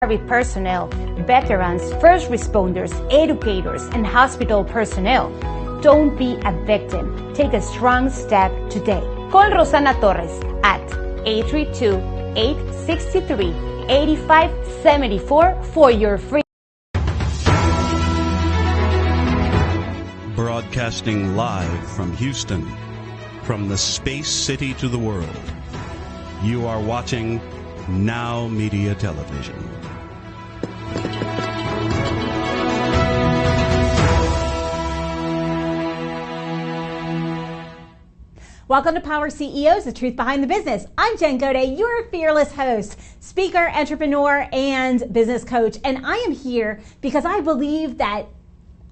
personnel, veterans, first responders, educators, and hospital personnel. Don't be a victim. Take a strong step today. Call Rosana Torres at 832-863-8574 for your free. Broadcasting live from Houston, from the space city to the world. You are watching NowMedia Television. Welcome to Power CEOs, the truth behind the business. I'm Jen Gaudet, your fearless host, speaker, entrepreneur, and business coach. And I am here because I believe that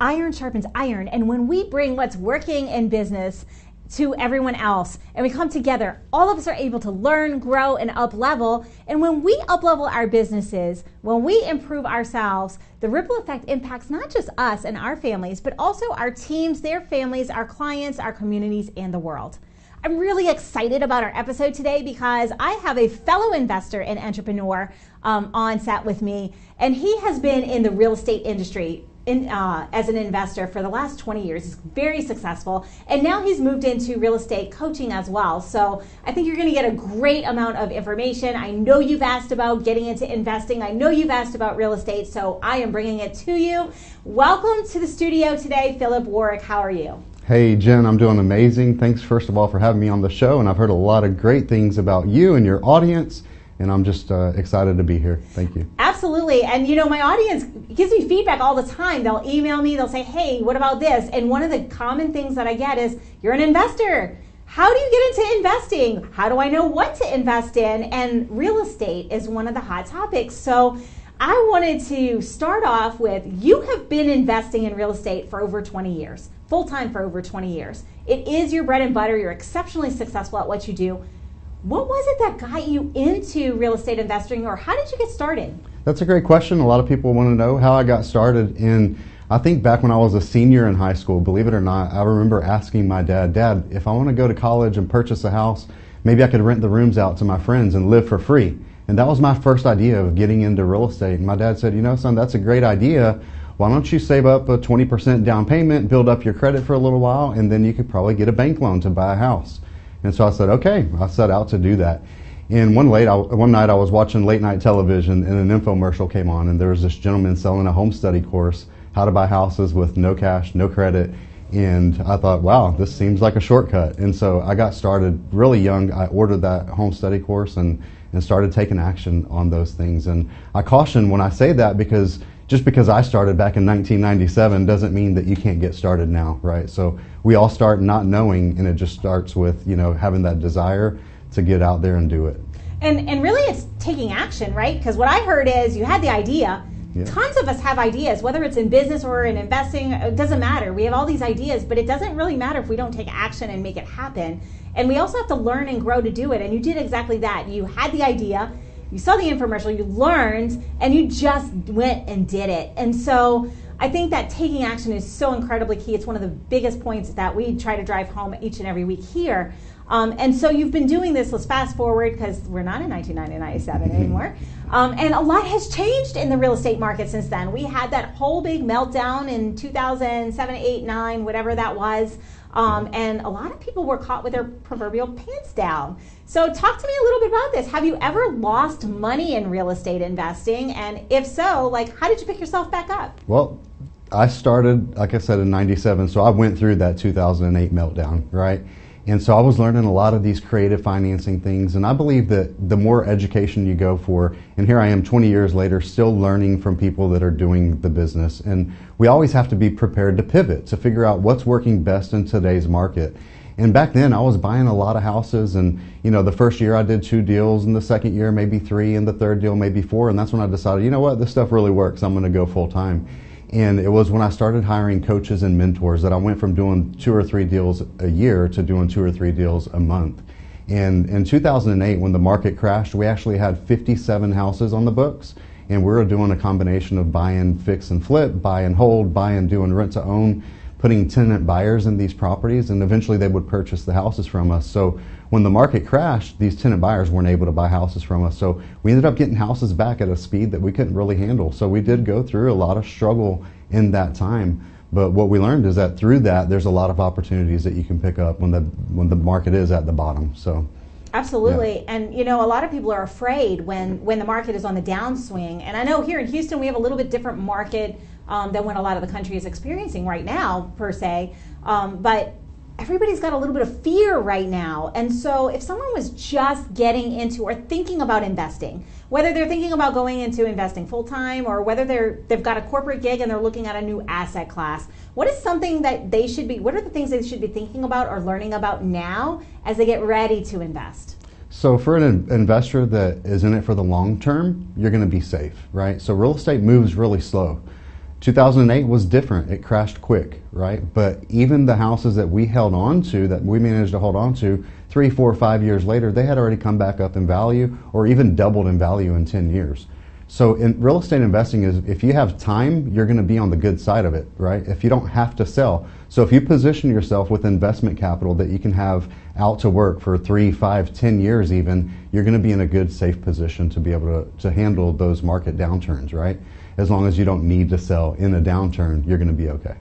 iron sharpens iron. And when we bring what's working in business to everyone else and we come together, all of us are able to learn, grow, and up level. And when we up level our businesses, when we improve ourselves, the ripple effect impacts not just us and our families, but also our teams, their families, our clients, our communities, and the world. I'm really excited about our episode today because I have a fellow investor and entrepreneur on set with me, and he has been in the real estate industry as an investor for the last 20 years. He's very successful, and now he's moved into real estate coaching as well. So I think you're going to get a great amount of information. I know you've asked about getting into investing. I know you've asked about real estate, so I am bringing it to you. Welcome to the studio today, Philip Warwick. How are you? Hey Jen, I'm doing amazing. Thanks first of all for having me on the show, and I've heard a lot of great things about you and your audience, and I'm just excited to be here. Thank you. Absolutely. And you know, my audience gives me feedback all the time. They'll email me, they'll say, hey, what about this? And one of the common things that I get is, you're an investor. How do you get into investing? How do I know what to invest in? And real estate is one of the hot topics. So I wanted to start off with, you have been investing in real estate for over 20 years. Full-time for over 20 years. It is your bread and butter. You're exceptionally successful at what you do. What was it that got you into real estate investing, or how did you get started? That's a great question. A lot of people want to know how I got started. And I think back when I was a senior in high school, believe it or not, I remember asking my dad, if I want to go to college and purchase a house, maybe I could rent the rooms out to my friends and live for free. And that was my first idea of getting into real estate. And my dad said, you know, son, that's a great idea. Why don't you save up a 20% down payment, build up your credit for a little while, and then you could probably get a bank loan to buy a house. And so I said, okay. I set out to do that. And one night I was watching late night television, and an infomercial came on, and there was this gentleman selling a home study course, how to buy houses with no cash, no credit. And I thought, wow, this seems like a shortcut. And so I got started really young. I ordered that home study course and started taking action on those things. And I caution when I say that, because just because I started back in 1997 doesn't mean that you can't get started now, right? So we all start not knowing, and it just starts with, you know, having that desire to get out there and do it. And really it's taking action, right? Because what I heard is you had the idea. Yeah. Tons of us have ideas, whether it's in business or in investing, it doesn't matter. We have all these ideas, but it doesn't really matter if we don't take action and make it happen. And we also have to learn and grow to do it. And you did exactly that. You had the idea, you saw the infomercial, you learned, and you just went and did it. And so I think that taking action is so incredibly key. It's one of the biggest points that we try to drive home each and every week here. And so you've been doing this. Let's fast forward, because we're not in 1997 anymore. And a lot has changed in the real estate market since then. We had that whole big meltdown in 2007, 8, 9, whatever that was. And a lot of people were caught with their proverbial pants down. So talk to me a little bit about this. Have you ever lost money in real estate investing? And if so, like, how did you pick yourself back up? Well, I started, like I said, in 97. So I went through that 2008 meltdown, right? And so I was learning a lot of these creative financing things. And I believe that the more education you go for, and here I am 20 years later, still learning from people that are doing the business. And we always have to be prepared to pivot, to figure out what's working best in today's market. And back then I was buying a lot of houses, and you know, the first year I did 2 deals, and the second year maybe 3, and the third deal maybe 4. And that's when I decided, you know what, this stuff really works. I'm going to go full time. And it was when I started hiring coaches and mentors that I went from doing 2 or 3 deals a year to doing 2 or 3 deals a month. And in 2008, when the market crashed, we actually had 57 houses on the books. And we were doing a combination of buy and fix and flip, buy and hold, buy and doing rent to own, putting tenant buyers in these properties, and eventually they would purchase the houses from us. So when the market crashed, these tenant buyers weren't able to buy houses from us. So we ended up getting houses back at a speed that we couldn't really handle. So we did go through a lot of struggle in that time. But what we learned is that through that, there's a lot of opportunities that you can pick up when the market is at the bottom. So. Absolutely. Yeah. And, you know, a lot of people are afraid when the market is on the downswing. And I know here in Houston, we have a little bit different market than what a lot of the country is experiencing right now, per se. But everybody's got a little bit of fear right now. And so if someone was just getting into or thinking about investing, whether they're thinking about going into investing full-time or whether they've got a corporate gig and they're looking at a new asset class, what is something that what are the things they should be thinking about or learning about now as they get ready to invest? So for an investor that is in it for the long term, you're going to be safe, right? So real estate moves really slow. 2008 was different. It crashed quick, right? But even the houses that we held on to, that we managed to hold on to 3, 4, 5 years later, they had already come back up in value or even doubled in value in 10 years. So in real estate investing is, if you have time, you're going to be on the good side of it, right? If you don't have to sell. So if you position yourself with investment capital that you can have out to work for 3, 5, 10 years even, you're going to be in a good, safe position to be able to handle those market downturns, right? As long as you don't need to sell in a downturn, you're going to be okay.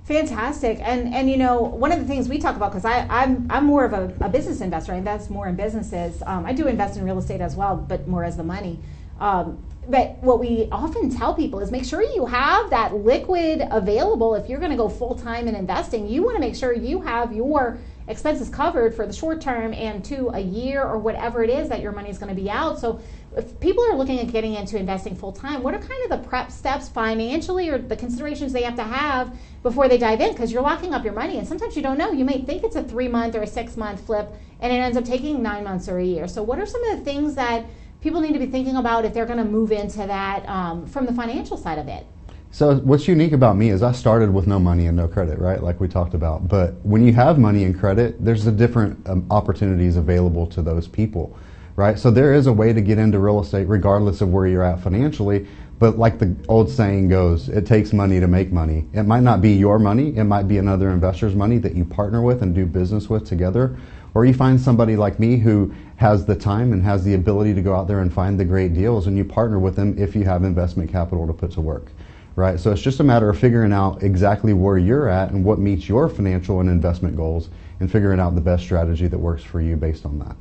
Fantastic. And you know, one of the things we talk about, because I'm more of a business investor, I invest more in businesses. I do invest in real estate as well, but more as the money. But what we often tell people is make sure you have that liquid available. If you're going to go full-time in investing, you want to make sure you have your expenses covered for the short term and to a year or whatever it is that your money is going to be out. So if people are looking at getting into investing full-time, what are kind of the prep steps financially or the considerations they have to have before they dive in? Because you're locking up your money, and sometimes you don't know. You may think it's a 3-month or a 6-month flip, and it ends up taking 9 months or a year. So what are some of the things that people need to be thinking about if they're going to move into that from the financial side of it? So what's unique about me is I started with no money and no credit, right? Like we talked about. But when you have money and credit, there's the different opportunities available to those people, right? So there is a way to get into real estate regardless of where you're at financially. But like the old saying goes, it takes money to make money. It might not be your money. It might be another investor's money that you partner with and do business with together. Or you find somebody like me who has the time and has the ability to go out there and find the great deals, and you partner with them if you have investment capital to put to work, right? So it's just a matter of figuring out exactly where you're at and what meets your financial and investment goals, and figuring out the best strategy that works for you based on that.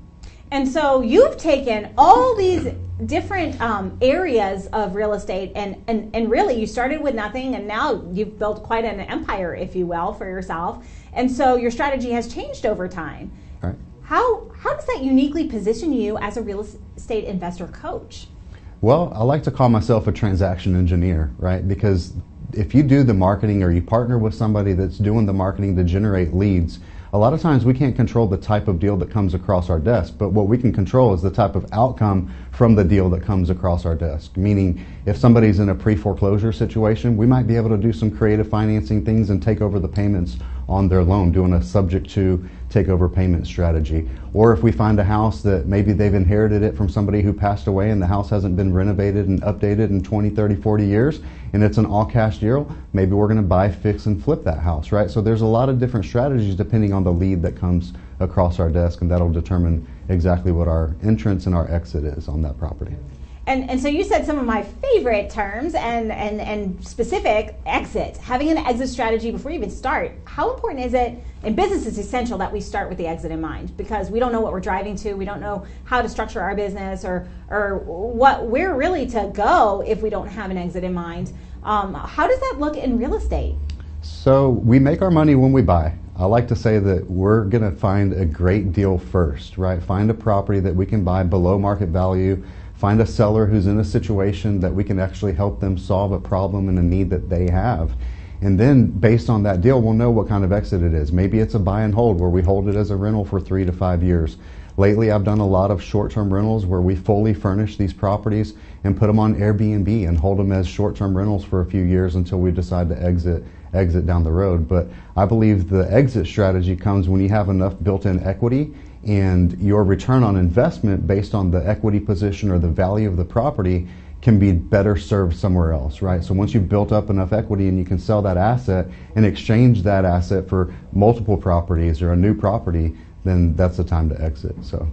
And so you've taken all these different areas of real estate and really you started with nothing, and now you've built quite an empire, if you will, for yourself. And so your strategy has changed over time. Right. How does that uniquely position you as a real estate investor coach? Well, I like to call myself a transaction engineer, right? Because if you do the marketing or you partner with somebody that's doing the marketing to generate leads, a lot of times we can't control the type of deal that comes across our desk, but what we can control is the type of outcome from the deal that comes across our desk. Meaning, if somebody's in a pre-foreclosure situation, we might be able to do some creative financing things and take over the payments on their loan, doing a subject to takeover payment strategy. Or if we find a house that maybe they've inherited it from somebody who passed away and the house hasn't been renovated and updated in 20, 30, 40 years, and it's an all-cash deal, maybe we're going to buy, fix, and flip that house, right? So there's a lot of different strategies depending on the lead that comes across our desk, and that'll determine exactly what our entrance and our exit is on that property. And so you said some of my favorite terms and specific: exit, having an exit strategy before you even start. How important is it in business? It's essential that we start with the exit in mind, because we don't know what we're driving to. We don't know how to structure our business or what we're really to go if we don't have an exit in mind. How does that look in real estate? So we make our money when we buy. I like to say that we're going to find a great deal first, right? Find a property that we can buy below market value. Find a seller who's in a situation that we can actually help them solve a problem and a need that they have. And then based on that deal, we'll know what kind of exit it is. Maybe it's a buy and hold where we hold it as a rental for 3 to 5 years. Lately, I've done a lot of short-term rentals where we fully furnish these properties and put them on Airbnb and hold them as short-term rentals for a few years until we decide to exit down the road. But I believe the exit strategy comes when you have enough built-in equity, and your return on investment based on the equity position or the value of the property can be better served somewhere else, right? So once you've built up enough equity and you can sell that asset and exchange that asset for multiple properties or a new property, then that's the time to exit. So.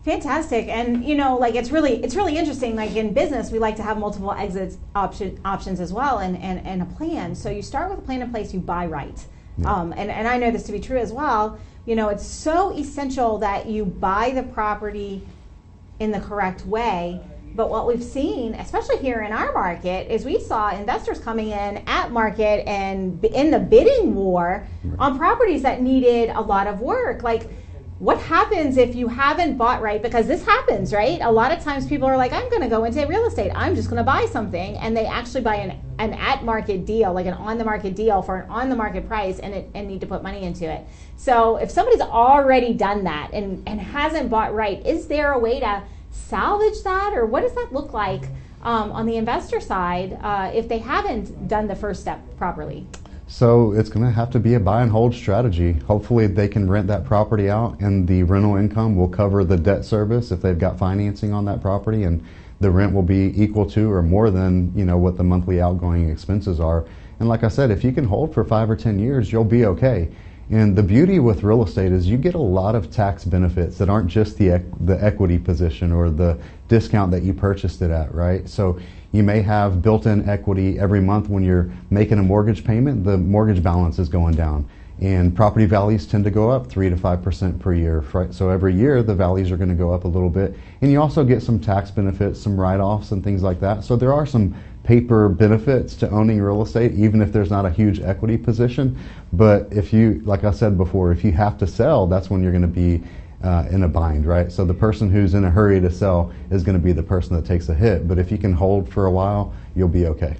Fantastic. And like it's really interesting. Like in business, we like to have multiple exit options as well, and a plan. So you start with a plan in place, you buy right. Yeah. And I know this to be true as well. It's so essential that you buy the property in the correct way. But what we've seen, especially here in our market, is we saw investors coming in at market and in the bidding war on properties that needed a lot of work. Like, what happens if you haven't bought right? Because this happens, right? A lot of times people are like, I'm going to go into real estate. I'm just going to buy something. And they actually buy an at-market deal, like an on-the-market deal for an on-the-market price and need to put money into it. So if somebody's already done that and hasn't bought right, is there a way to salvage that? Or what does that look like on the investor side if they haven't done the first step properly? So it's going to have to be a buy and hold strategy. Hopefully they can rent that property out and the rental income will cover the debt service if they've got financing on that property, and the rent will be equal to or more than what the monthly outgoing expenses are. And like I said, if you can hold for 5 or 10 years, you'll be okay. And the beauty with real estate is you get a lot of tax benefits that aren't just the equity position or the discount that you purchased it at, right? So you may have built-in equity every month when you're making a mortgage payment, the mortgage balance is going down. And property values tend to go up 3 to 5% per year, right? So every year the values are going to go up a little bit. And you also get some tax benefits, some write-offs and things like that. So there are some paper benefits to owning real estate, even if there's not a huge equity position. But if you, like I said before, if you have to sell, that's when you're going to be in a bind, right? So the person who's in a hurry to sell is going to be the person that takes a hit. But if you can hold for a while, you'll be okay.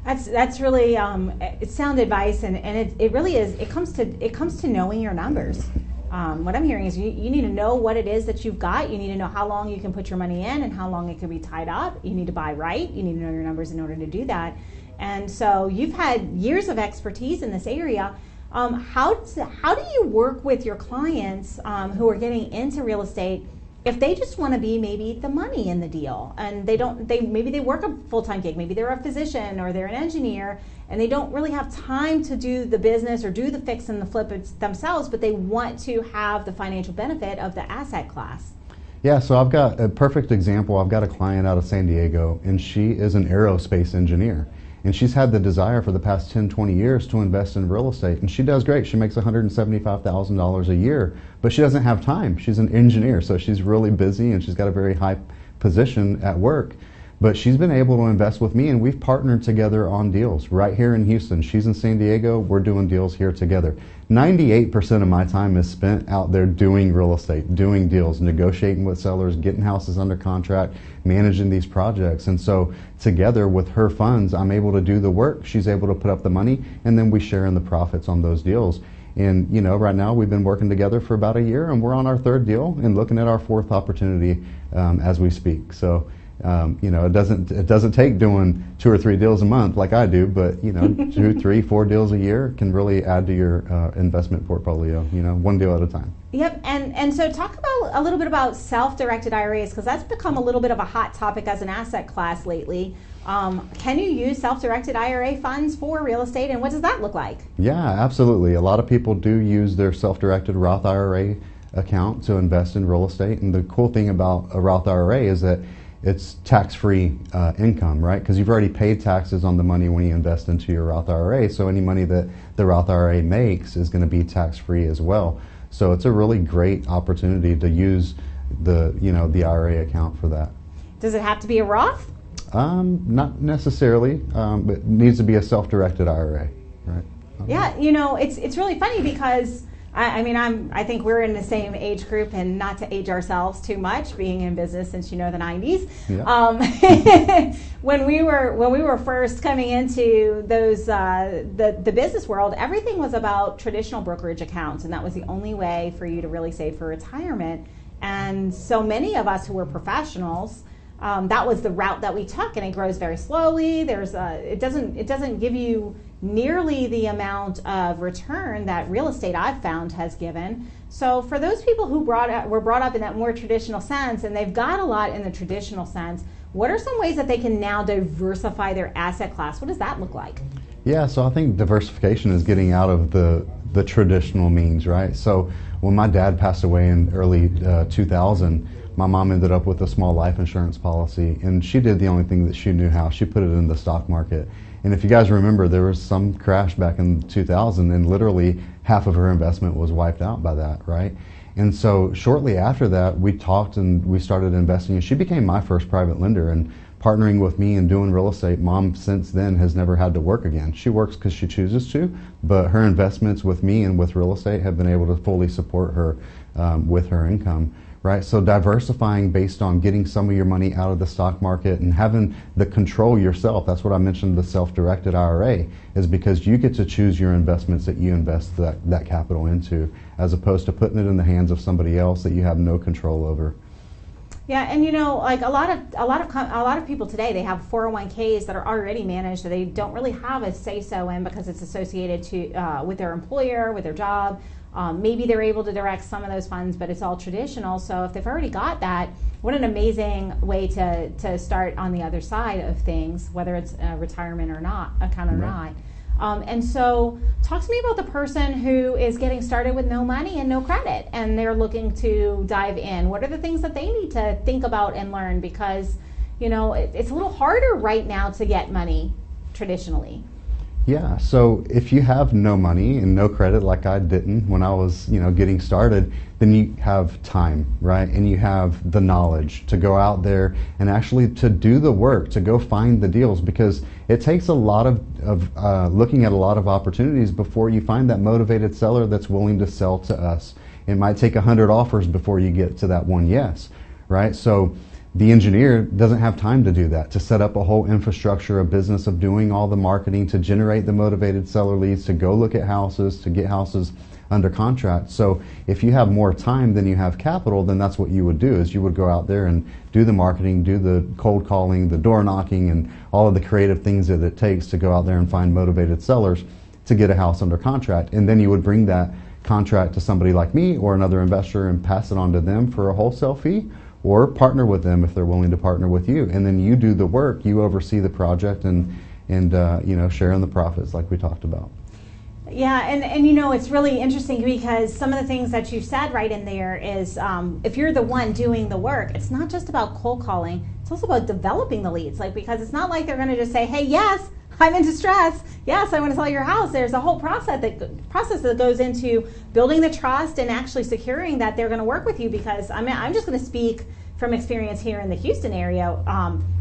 That's really it's sound advice, and it really is. It comes to knowing your numbers. What I'm hearing is you need to know what it is that you've got. You need to know how long you can put your money in and how long it can be tied up. You need to buy right. You need to know your numbers in order to do that. And so you've had years of expertise in this area. How do you work with your clients who are getting into real estate if they just want to be maybe the money in the deal, and maybe they work a full-time gig, maybe they're a physician or they're an engineer, and they don't really have time to do the business or do the fix and the flip themselves, but they want to have the financial benefit of the asset class? Yeah, so I've got a perfect example. I've got a client out of San Diego, and she is an aerospace engineer. And she's had the desire for the past 10, 20 years to invest in real estate. And she does great. She makes $175,000 a year, but she doesn't have time. She's an engineer, so she's really busy and she's got a very high position at work. But she's been able to invest with me, and we've partnered together on deals right here in Houston. She's in San Diego, we're doing deals here together. 98% of my time is spent out there doing real estate, doing deals, negotiating with sellers, getting houses under contract, managing these projects. And so together with her funds, I'm able to do the work, she's able to put up the money, and then we share in the profits on those deals. And right now we've been working together for about a year, and we're on our 3rd deal and looking at our 4th opportunity as we speak. So it doesn't take doing 2 or 3 deals a month like I do, but 2, 3, 4 deals a year can really add to your investment portfolio. One deal at a time. Yep, and so talk about a little bit about self-directed IRAs, because that's become a little bit of a hot topic as an asset class lately. Can you use self-directed IRA funds for real estate, and what does that look like? Yeah, absolutely. A lot of people do use their self-directed Roth IRA account to invest in real estate, and the cool thing about a Roth IRA is that it's tax-free income, right? Because you've already paid taxes on the money when you invest into your Roth IRA, so any money that the Roth IRA makes is going to be tax-free as well. So it's a really great opportunity to use the IRA account for that. Does it have to be a Roth? Not necessarily, but it needs to be a self-directed IRA, right? Yeah, it's really funny because I think we're in the same age group, and not to age ourselves too much, being in business since the 90s. Yeah. When we were first coming into those the business world, everything was about traditional brokerage accounts, and that was the only way for you to really save for retirement. And so many of us who were professionals, that was the route that we took, and it grows very slowly. It doesn't give you nearly the amount of return that real estate, I've found, has given. So for those people who were brought up in that more traditional sense, and they've got a lot in the traditional sense, what are some ways that they can now diversify their asset class? What does that look like? Yeah, so I think diversification is getting out of the the traditional means, right? So when my dad passed away in early 2000, my mom ended up with a small life insurance policy, and she did the only thing that she knew how. She put it in the stock market. And if you guys remember, there was some crash back in 2000, and literally half of her investment was wiped out by that, right? And so shortly after that, we talked and we started investing, and she became my first private lender. And partnering with me and doing real estate, Mom since then has never had to work again. She works because she chooses to, but her investments with me and with real estate have been able to fully support her with her income. Right, so diversifying based on getting some of your money out of the stock market and having the control yourself. That's what I mentioned, the self-directed IRA, is because you get to choose your investments that you invest that capital into, as opposed to putting it in the hands of somebody else that you have no control over. Yeah, and you know, like a lot of people today, they have 401ks that are already managed that they don't really have a say-so in because it's associated to with their employer, with their job. Maybe they're able to direct some of those funds, but it's all traditional. So if they've already got that, what an amazing way to start on the other side of things, whether it's a retirement or not, account or not. And so talk to me about the person who is getting started with no money and no credit, and they're looking to dive in. What are the things that they need to think about and learn? Because, you know, it's a little harder right now to get money traditionally. Yeah, so if you have no money and no credit, like I didn't when I was, getting started, then you have time, right? And you have the knowledge to go out there and actually to do the work, to go find the deals, because it takes a lot of looking at a lot of opportunities before you find that motivated seller that's willing to sell to us. It might take 100 offers before you get to that one yes, right? So the engineer doesn't have time to do that, to set up a whole infrastructure, a business of doing all the marketing, to generate the motivated seller leads, to go look at houses, to get houses under contract. So if you have more time than you have capital, then that's what you would do, is you would go out there and do the marketing, do the cold calling, the door knocking, and all of the creative things that it takes to go out there and find motivated sellers to get a house under contract. And then you would bring that contract to somebody like me or another investor and pass it on to them for a wholesale fee, or partner with them if they're willing to partner with you. And then you do the work, you oversee the project and share in the profits like we talked about. Yeah, and you know, it's really interesting because some of the things that you said right in there is if you're the one doing the work, it's not just about cold calling, it's also about developing the leads. Like, because it's not like they're gonna just say, hey, yes, I'm in distress. Yes, I want to sell your house. There's a whole process that goes into building the trust and actually securing that they're going to work with you. Because I'm just going to speak from experience here in the Houston area.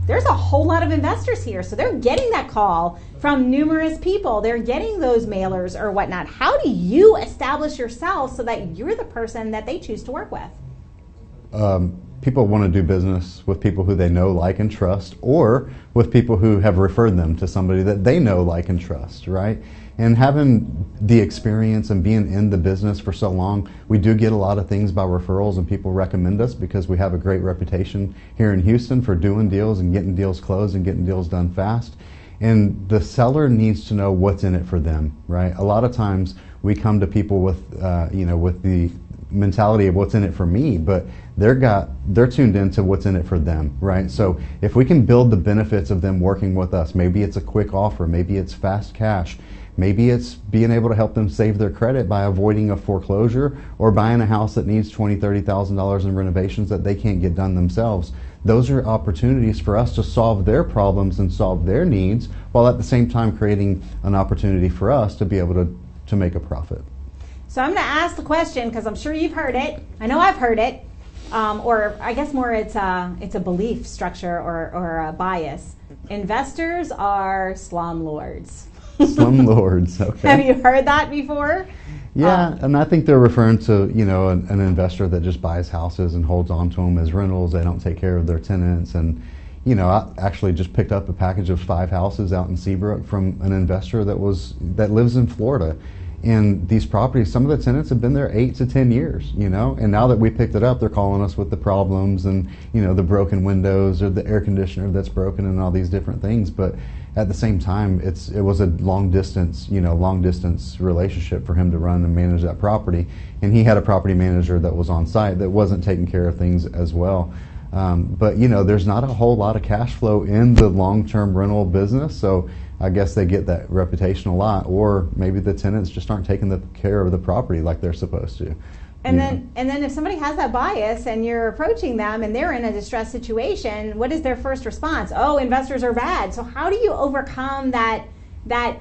There's a whole lot of investors here, so they're getting that call from numerous people. They're getting those mailers or whatnot. How do you establish yourself so that you're the person that they choose to work with? People want to do business with people who they know, like, and trust, or with people who have referred them to somebody that they know, like, and trust, right? And having the experience and being in the business for so long, we do get a lot of things by referrals, and people recommend us because we have a great reputation here in Houston for doing deals and getting deals closed and getting deals done fast. And the seller needs to know what's in it for them, right? A lot of times we come to people with, with the mentality of what's in it for me, but they're tuned into what's in it for them, right? So if we can build the benefits of them working with us, maybe it's a quick offer, maybe it's fast cash, maybe it's being able to help them save their credit by avoiding a foreclosure or buying a house that needs $20,000, $30,000 in renovations that they can't get done themselves. Those are opportunities for us to solve their problems and solve their needs, while at the same time creating an opportunity for us to be able to make a profit. So I'm going to ask the question because I'm sure you've heard it. I know I've heard it, or I guess more it's a belief structure or a bias. Investors are slumlords. Slumlords. Okay. Have you heard that before? Yeah, and I think they're referring to an investor that just buys houses and holds on to them as rentals. They don't take care of their tenants. And I actually just picked up a package of 5 houses out in Seabrook from an investor that lives in Florida. And these properties, some of the tenants have been there 8 to 10 years, and now that we picked it up, they're calling us with the problems and, the broken windows or the air conditioner that's broken and all these different things. But at the same time, it was a long distance relationship for him to run and manage that property. And he had a property manager that was on site that wasn't taking care of things as well. But there's not a whole lot of cash flow in the long-term rental business, so I guess they get that reputation a lot, or maybe the tenants just aren't taking the care of the property like they're supposed to. And then if somebody has that bias and you're approaching them and they're in a distressed situation, what is their first response? Oh, investors are bad. So how do you overcome that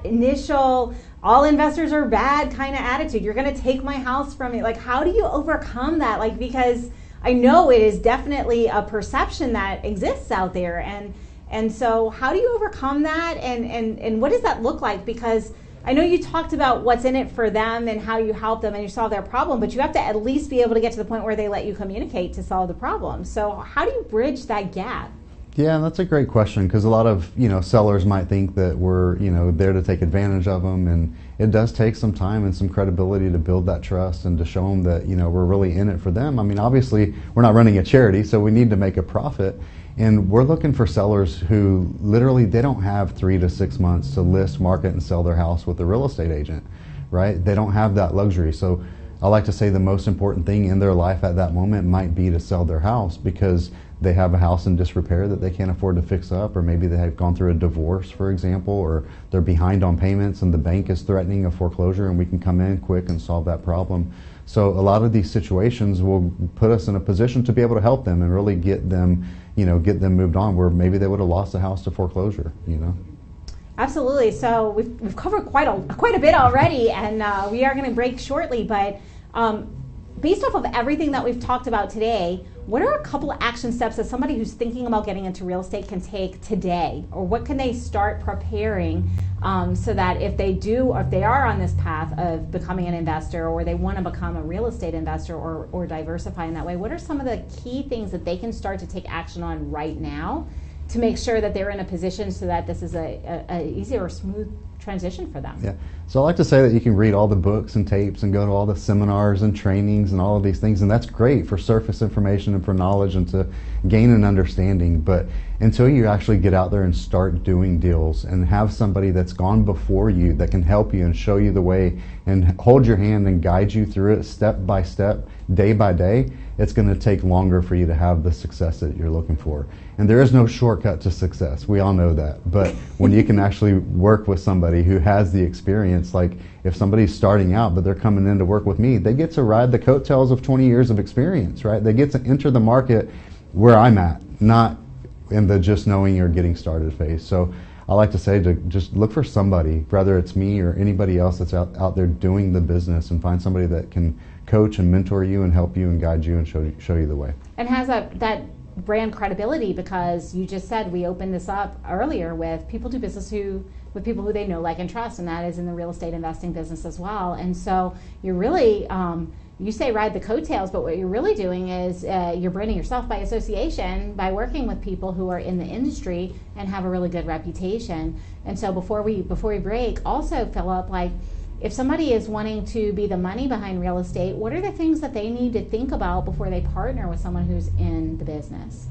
initial all investors are bad kind of attitude? You're going to take my house from me. Like, how do you overcome that? Like, because I know it is definitely a perception that exists out there. And so how do you overcome that? And what does that look like? Because I know you talked about what's in it for them and how you help them and you solve their problem, but you have to at least be able to get to the point where they let you communicate to solve the problem. So how do you bridge that gap? Yeah, that's a great question, because a lot of sellers might think that we're there to take advantage of them, and it does take some time and some credibility to build that trust and to show them that we're really in it for them. I mean, obviously we're not running a charity, so we need to make a profit. And we're looking for sellers who literally, they don't have 3 to 6 months to list, market, and sell their house with a real estate agent, right? They don't have that luxury. So I like to say the most important thing in their life at that moment might be to sell their house, because they have a house in disrepair that they can't afford to fix up, or maybe they have gone through a divorce, for example, or they're behind on payments and the bank is threatening a foreclosure, and we can come in quick and solve that problem. So a lot of these situations will put us in a position to be able to help them and really get them moved on, where maybe they would have lost the house to foreclosure. Absolutely. So we've covered quite a bit already, and we are going to break shortly. But based off of everything that we've talked about today, what are a couple of action steps that somebody who's thinking about getting into real estate can take today, or what can they start preparing so that if they are on this path of becoming an investor, or they want to become a real estate investor or diversify in that way, what are some of the key things that they can start to take action on right now to make sure that they're in a position so that this is a easier or smooth transition for them? Yeah. So I like to say that you can read all the books and tapes and go to all the seminars and trainings and all of these things, and that's great for surface information and for knowledge and to gain an understanding. But until you actually get out there and start doing deals and have somebody that's gone before you that can help you and show you the way and hold your hand and guide you through it step by step, day by day, it's going to take longer for you to have the success that you're looking for. And there is no shortcut to success. We all know that. But when you can actually work with somebody who has the experience, like if somebody's starting out but they're coming in to work with me, they get to ride the coattails of 20 years of experience, right? They get to enter the market where I'm at, not in the just knowing or getting started phase. So I like to say to just look for somebody, whether it's me or anybody else that's out there doing the business, and find somebody that can coach and mentor you and help you and guide you and show you the way. And has that brand credibility, because you just said we opened this up earlier with people do business with people who they know, like, and trust, and that is in the real estate investing business as well. And so you're really you say ride the coattails, but what you're really doing is you're branding yourself by association by working with people who are in the industry and have a really good reputation. And so before we break, also, Philip, like, if somebody is wanting to be the money behind real estate, what are the things that they need to think about before they partner with someone who's in the business?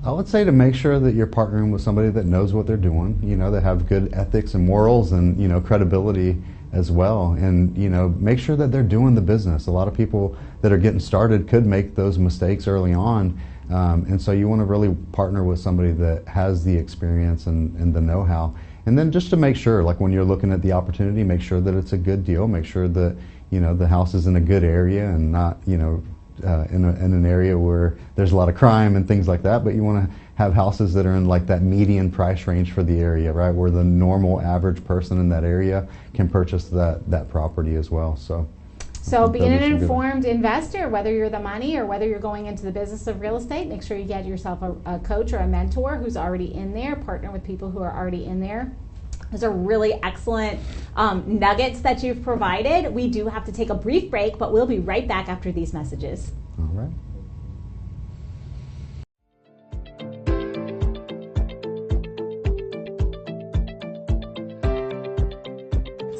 I would say to make sure that you're partnering with somebody that knows what they're doing, that have good ethics and morals and, credibility as well. And, make sure that they're doing the business. A lot of people that are getting started could make those mistakes early on. And so you want to really partner with somebody that has the experience and the know-how. And then just to make sure, like when you're looking at the opportunity, make sure that it's a good deal. Make sure that, the house is in a good area and not, in an area where there's a lot of crime and things like that. But you want to have houses that are in like that median price range for the area, right? Where the normal average person in that area can purchase that property as well. So being an informed investor, whether you're the money or whether you're going into the business of real estate, make sure you get yourself a coach or a mentor who's already in there. Partner with people who are already in there. Those are really excellent nuggets that you've provided. We do have to take a brief break, but we'll be right back after these messages. All right.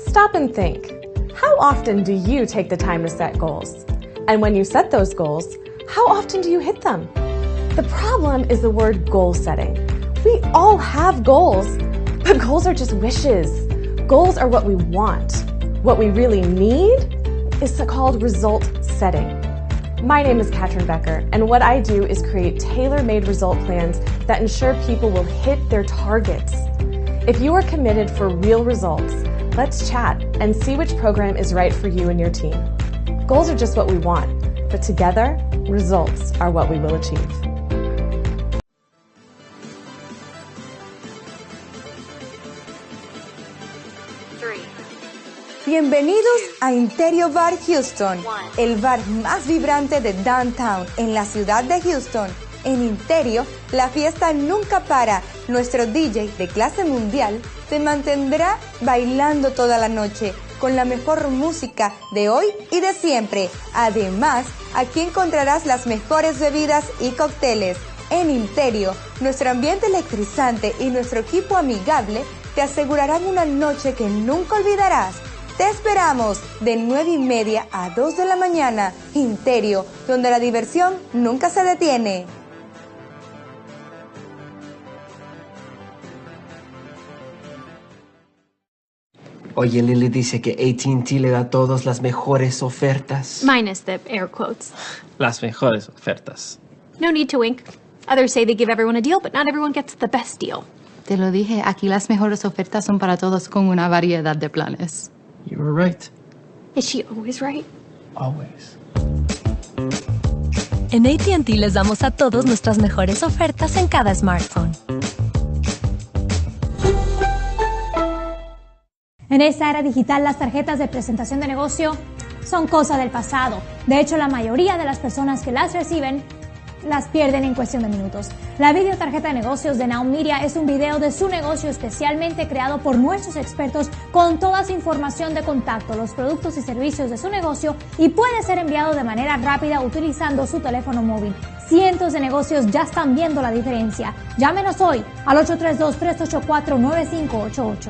Stop and think. How often do you take the time to set goals? And when you set those goals, how often do you hit them? The problem is the word goal setting. We all have goals, but goals are just wishes. Goals are what we want. What we really need is called result setting. My name is Katrin Becker, and what I do is create tailor-made result plans that ensure people will hit their targets. If you are committed for real results, let's chat and see which program is right for you and your team. Goals are just what we want, but together, results are what we will achieve. Bienvenidos a Imperio Bar Houston, el bar más vibrante de Downtown en la ciudad de Houston. En Imperio, la fiesta nunca para. Nuestro DJ de clase mundial te mantendrá bailando toda la noche con la mejor música de hoy y de siempre. Además, aquí encontrarás las mejores bebidas y cócteles. En Imperio, nuestro ambiente electrizante y nuestro equipo amigable te asegurarán una noche que nunca olvidarás. Te esperamos de 9:30 a 2 de la mañana. Imperio, donde la diversión nunca se detiene. Oye, Lily dice que AT&T le da a todos las mejores ofertas. Minus the air quotes. Las mejores ofertas. No need to wink. Others say they give everyone a deal, but not everyone gets the best deal. Te lo dije, aquí las mejores ofertas son para todos con una variedad de planes. You were right. Is she always right? Always. En AT&T les damos a todos nuestras mejores ofertas en cada smartphone. En esta era digital, las tarjetas de presentación de negocio son cosa del pasado. De hecho, la mayoría de las personas que las reciben las pierden en cuestión de minutos. La videotarjeta de negocios de NowMedia es un video de su negocio especialmente creado por nuestros expertos con toda su información de contacto, los productos y servicios de su negocio, y puede ser enviado de manera rápida utilizando su teléfono móvil. Cientos de negocios ya están viendo la diferencia. Llámenos hoy al 832-384-9588.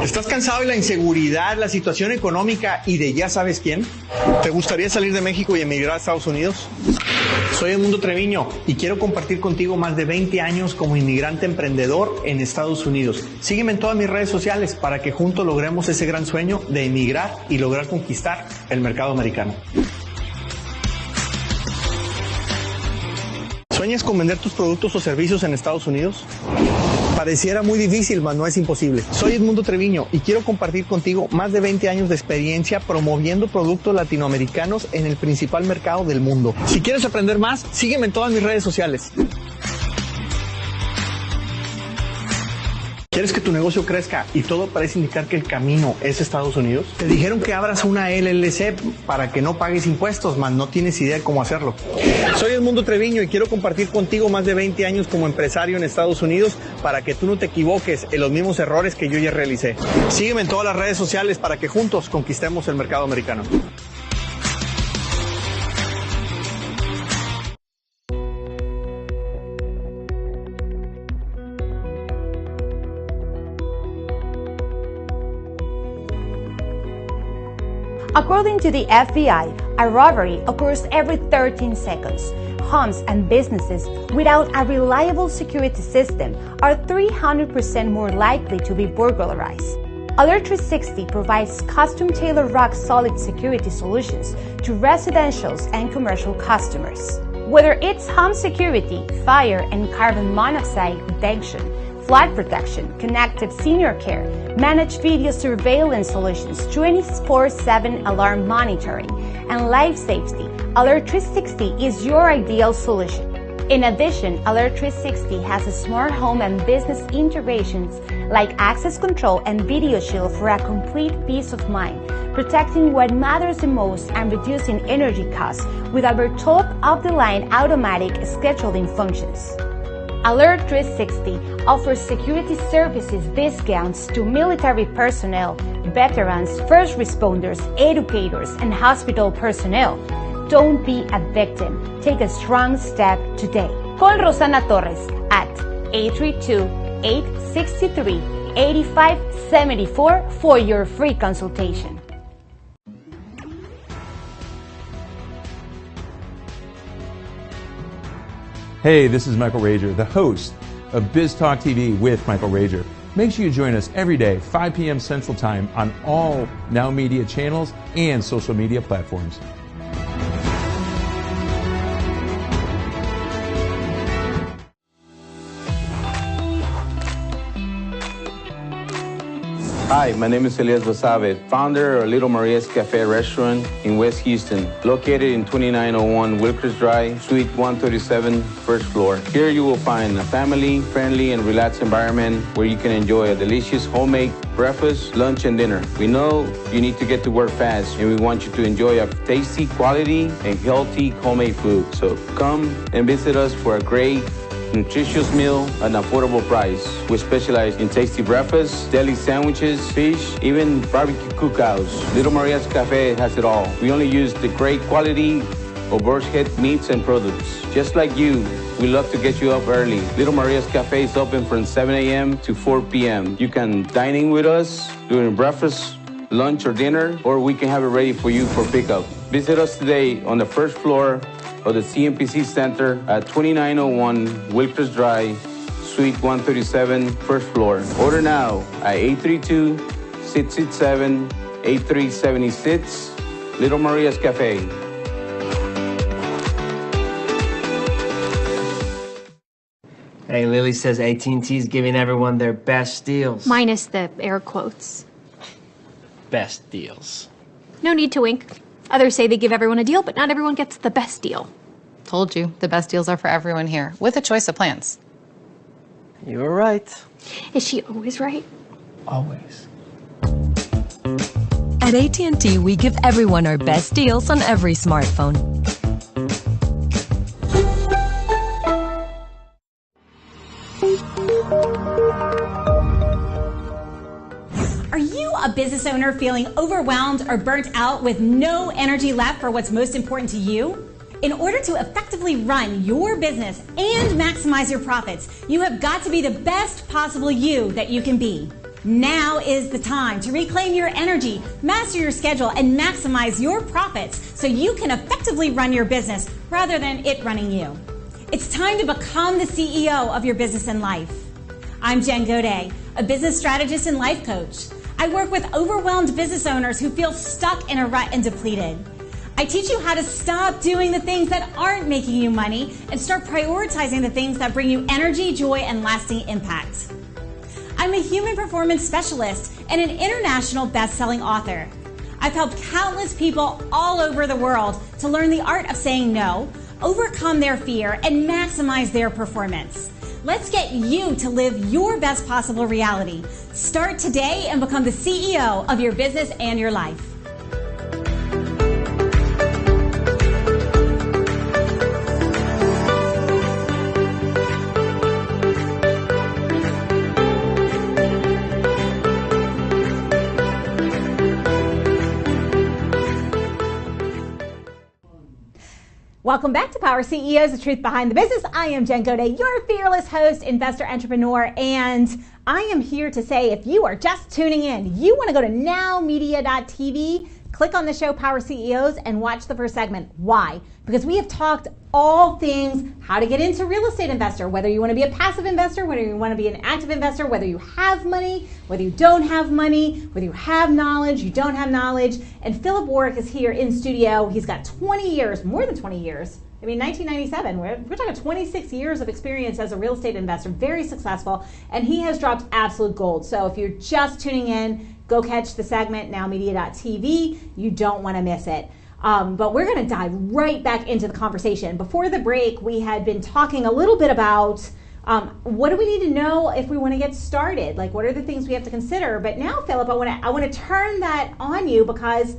¿Estás cansado de la inseguridad, la situación económica y de ya sabes quién? ¿Te gustaría salir de México y emigrar a Estados Unidos? Soy Edmundo Treviño y quiero compartir contigo más de 20 años como inmigrante emprendedor en Estados Unidos. Sígueme en todas mis redes sociales para que juntos logremos ese gran sueño de emigrar y lograr conquistar el mercado americano. ¿Sueñas con vender tus productos o servicios en Estados Unidos? Pareciera muy difícil, mas no es imposible. Soy Edmundo Treviño y quiero compartir contigo más de 20 años de experiencia promoviendo productos latinoamericanos en el principal mercado del mundo. Si quieres aprender más, sígueme en todas mis redes sociales. ¿Quieres que tu negocio crezca y todo parece indicar que el camino es Estados Unidos? Te dijeron que abras una LLC para que no pagues impuestos, mas no tienes idea de cómo hacerlo. Soy Edmundo Treviño y quiero compartir contigo más de 20 años como empresario en Estados Unidos para que tú no te equivoques en los mismos errores que yo ya realicé. Sígueme en todas las redes sociales para que juntos conquistemos el mercado americano. According to the FBI, a robbery occurs every 13 seconds. Homes and businesses without a reliable security system are 300% more likely to be burglarized. Alert 360 provides custom-tailored rock-solid security solutions to residential and commercial customers. Whether it's home security, fire and carbon monoxide detection, flood protection, connected senior care, managed video surveillance solutions, 24/7 alarm monitoring, and life safety, Alert 360 is your ideal solution. In addition, Alert 360 has a smart home and business integrations like access control and video shield for a complete peace of mind, protecting what matters the most and reducing energy costs with our top-of-the-line automatic scheduling functions. Alert 360 offers security services discounts to military personnel, veterans, first responders, educators, and hospital personnel. Don't be a victim. Take a strong step today. Call Rosana Torres at 832-863-8574 for your free consultation. Hey, this is Michael Rager, the host of Biz Talk TV with Michael Rager. Make sure you join us every day, 5 p.m. Central Time on all NowMedia channels and social media platforms. Hi, my name is Elias Basabe, founder of Little Maria's Cafe restaurant in West Houston, located in 2901 Wilkers Drive, Suite 137, first floor. Here you will find a family-friendly and relaxed environment where you can enjoy a delicious homemade breakfast, lunch, and dinner. We know you need to get to work fast, and we want you to enjoy a tasty, quality, and healthy homemade food. So come and visit us for a great, nutritious meal at an affordable price. We specialize in tasty breakfasts, deli sandwiches, fish, even barbecue cookouts. Little Maria's Cafe has it all. We only use the great quality of bird's head meats and products. Just like you, we love to get you up early. Little Maria's Cafe is open from 7 a.m. to 4 p.m. You can dine in with us during breakfast, lunch, or dinner, or we can have it ready for you for pickup. Visit us today on the first floor of the CMPC Center at 2901 Wilkers Drive, Suite 137, first floor. Order now at 832-667-8376, Little Maria's Cafe. Hey, Lily says AT&T is giving everyone their best deals. Minus the air quotes. Best deals. No need to wink. Others say they give everyone a deal, but not everyone gets the best deal. Told you, the best deals are for everyone here, with a choice of plans. You were right. Is she always right? Always. At AT&T, we give everyone our best deals on every smartphone. Are you a business owner feeling overwhelmed or burnt out with no energy left for what's most important to you? In order to effectively run your business and maximize your profits, you have got to be the best possible you that you can be. Now is the time to reclaim your energy, master your schedule, and maximize your profits so you can effectively run your business rather than it running you. It's time to become the CEO of your business and life. I'm Jen Gaudet, a business strategist and life coach. I work with overwhelmed business owners who feel stuck in a rut and depleted. I teach you how to stop doing the things that aren't making you money and start prioritizing the things that bring you energy, joy, and lasting impact. I'm a human performance specialist and an international best-selling author. I've helped countless people all over the world to learn the art of saying no, overcome their fear, and maximize their performance. Let's get you to live your best possible reality. Start today and become the CEO of your business and your life. Welcome back to Power CEOs, the truth behind the business. I am Jen Gaudet, your fearless host, investor, entrepreneur, and I am here to say if you are just tuning in, you want to go to NowMedia.tv, click on the show Power CEOs, and watch the first segment. Why? Because we have talked all things how to get into real estate investor, whether you want to be a passive investor, whether you want to be an active investor, whether you have money, whether you don't have money, whether you have knowledge, you don't have knowledge. And Philip Warwick is here in studio. He's got 20 years, more than 20 years. I mean, 1997, we're talking 26 years of experience as a real estate investor, very successful, and he has dropped absolute gold. So if you're just tuning in, go catch the segment, NowMedia.tv. You don't want to miss it. But we're going to dive right back into the conversation. Before the break, we had been talking a little bit about what do we need to know if we want to get started? Like, what are the things we have to consider? But now, Philip, I want to turn that on you because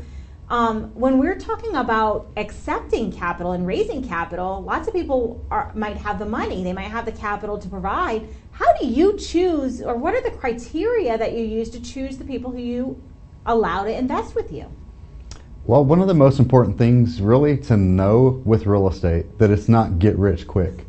when we're talking about accepting capital and raising capital, lots of people might have the money. They might have the capital to provide. How do you choose, or what are the criteria that you use to choose the people who you allow to invest with you? Well, one of the most important things really to know with real estate that it's not get rich quick.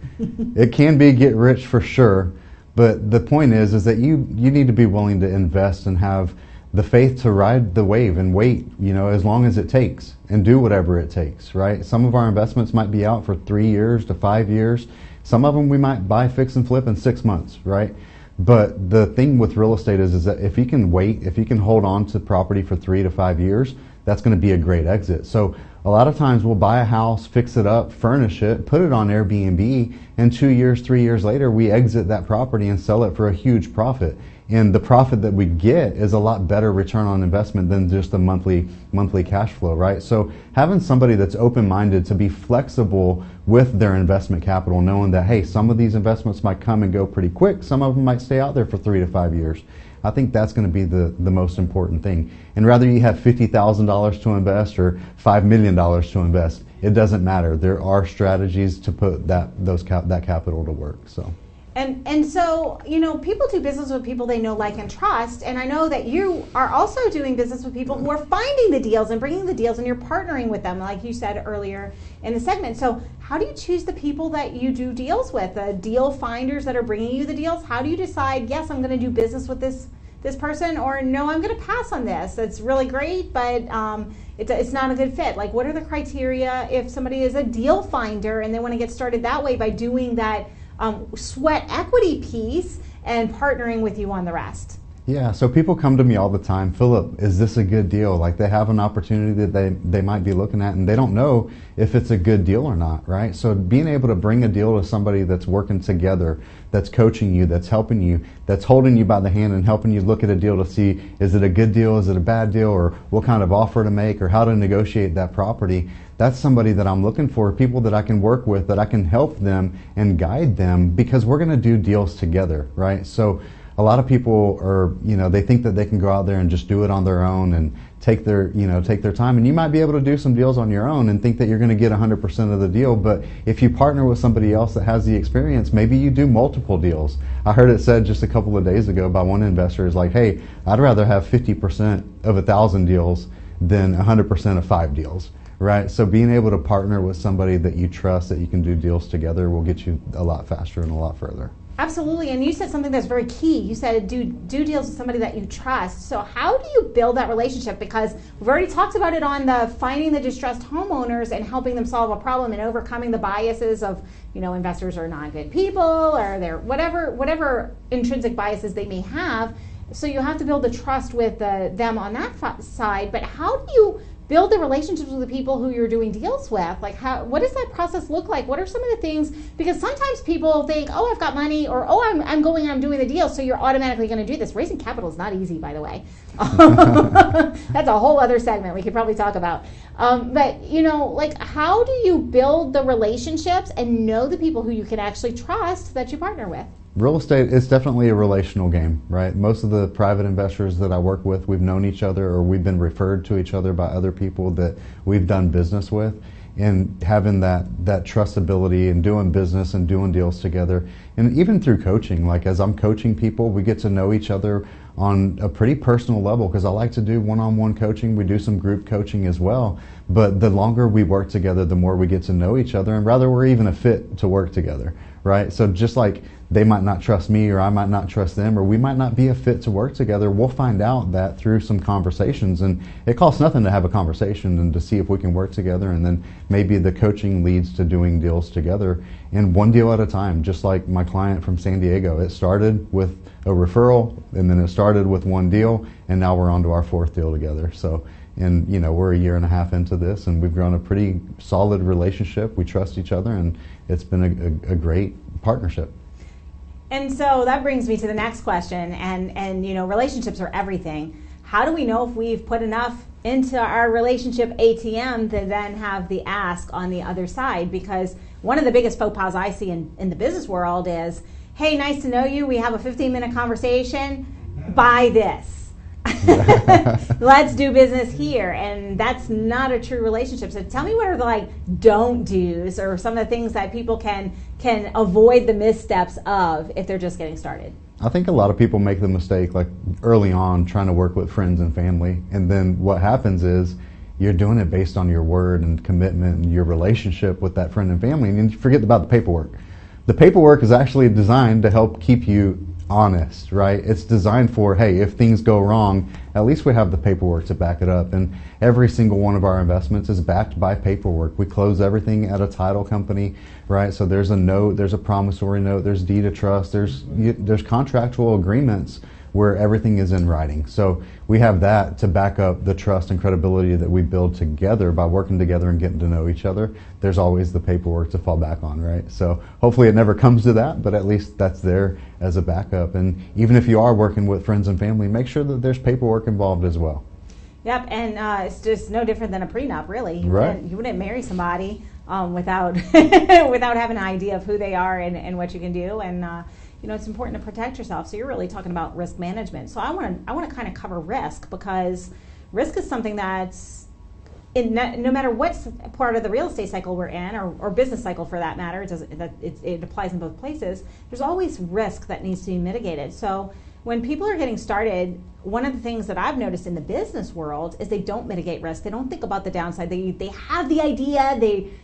It can be get rich for sure, but the point is that you need to be willing to invest and have the faith to ride the wave and wait, as long as it takes and do whatever it takes, right? Some of our investments might be out for 3 years to 5 years. Some of them we might buy, fix, and flip in 6 months, right? But the thing with real estate is that if you can wait, if you can hold on to property for 3 to 5 years, that's going to be a great exit. So a lot of times we'll buy a house, fix it up, furnish it, put it on Airbnb, and 2 years, 3 years later, we exit that property and sell it for a huge profit. And the profit that we get is a lot better return on investment than just the monthly cash flow, right? So having somebody that's open-minded to be flexible with their investment capital, knowing that, hey, some of these investments might come and go pretty quick, some of them might stay out there for 3 to 5 years. I think that's going to be the most important thing. And rather you have $50,000 to invest or $5 million to invest, it doesn't matter. There are strategies to put that capital to work. And so, you know, people do business with people they know, like, and trust. And I know that you are also doing business with people who are finding the deals and bringing the deals, and you're partnering with them, like you said earlier in the segment. So how do you choose the people that you do deals with, the deal finders that are bringing you the deals? How do you decide, yes, I'm going to do business with this person, or no, I'm going to pass on this? It's really great, but it's not a good fit. Like, what are the criteria if somebody is a deal finder and they want to get started that way by doing that sweat equity piece and partnering with you on the rest? Yeah, so people come to me all the time, Philip, is this a good deal? Like, they have an opportunity that they might be looking at and they don't know if it's a good deal or not, right? So being able to bring a deal to somebody that's working together, that's coaching you, that's helping you, that's holding you by the hand and helping you look at a deal to see, is it a good deal, is it a bad deal, or what kind of offer to make, or how to negotiate that property. That's somebody that I'm looking for, people that I can work with, that I can help them and guide them, because we're going to do deals together, right? So a lot of people are, you know, they think that they can go out there and just do it on their own and take their time. And you might be able to do some deals on your own and think that you're going to get 100% of the deal. But if you partner with somebody else that has the experience, maybe you do multiple deals. I heard it said just a couple of days ago by one investor, is like, hey, I'd rather have 50% of 1,000 deals than 100% of 5 deals. Right, so being able to partner with somebody that you trust, that you can do deals together, will get you a lot faster and a lot further. Absolutely, and you said something that's very key. You said do deals with somebody that you trust. So how do you build that relationship? Because we've already talked about it on the finding the distressed homeowners and helping them solve a problem and overcoming the biases of, you know, investors are not good people, or they're whatever intrinsic biases they may have. So you have to build the trust with them on that side. But how do you build the relationships with the people who you're doing deals with? Like, what does that process look like? What are some of the things? Because sometimes people think, oh, I've got money, or oh, I'm doing the deal, so you're automatically going to do this. Raising capital is not easy, by the way. That's a whole other segment we could probably talk about. But, you know, like, how do you build the relationships and know the people who you can actually trust that you partner with? Real estate is definitely a relational game, right? Most of the private investors that I work with, we've known each other, or we've been referred to each other by other people that we've done business with. And having that trustability and doing business and doing deals together. And even through coaching, like as I'm coaching people, we get to know each other on a pretty personal level, because I like to do one-on-one coaching. We do some group coaching as well. But the longer we work together, the more we get to know each other, and rather we're even a fit to work together, right? So just like they might not trust me, or I might not trust them, or we might not be a fit to work together, we'll find out that through some conversations. And it costs nothing to have a conversation and to see if we can work together, and then maybe the coaching leads to doing deals together, and one deal at a time. Just like my client from San Diego, it started with a referral, and then it started with one deal, and now we're on to our 4th deal together. So, and you know, we're a year and a half into this, and we've grown a pretty solid relationship. We trust each other, and it's been a great partnership. And so that brings me to the next question, and you know, relationships are everything. How do we know if we've put enough into our relationship ATM to then have the ask on the other side? Because one of the biggest faux pas I see in the business world is, hey, nice to know you, we have a 15-minute conversation, buy this. Let's do business here. And that's not a true relationship. So tell me, what are the like don't do's, or some of the things that people can avoid the missteps of if they're just getting started? I think a lot of people make the mistake, like early on, trying to work with friends and family, and then what happens is you're doing it based on your word and commitment and your relationship with that friend and family, and you forget about the paperwork. The paperwork is actually designed to help keep you honest, right? It's designed for, hey, if things go wrong, at least we have the paperwork to back it up. And every single one of our investments is backed by paperwork. We close everything at a title company, right? So there's a note, there's a promissory note, there's deed of trust, there's contractual agreements where everything is in writing. So we have that to back up the trust and credibility that we build together by working together and getting to know each other. There's always the paperwork to fall back on, right? So hopefully it never comes to that, but at least that's there as a backup. And even if you are working with friends and family, make sure that there's paperwork involved as well. Yep, and it's just no different than a prenup, really. You wouldn't marry somebody without without having an idea of who they are and what you can do, and it's important to protect yourself. So you're really talking about risk management. So I want to kind of cover risk, because risk is something that's no matter what part of the real estate cycle we're in, or business cycle for that matter. It applies in both places. There's always risk that needs to be mitigated. So when people are getting started, one of the things that I've noticed in the business world is they don't mitigate risk. They don't think about the downside. They have the idea,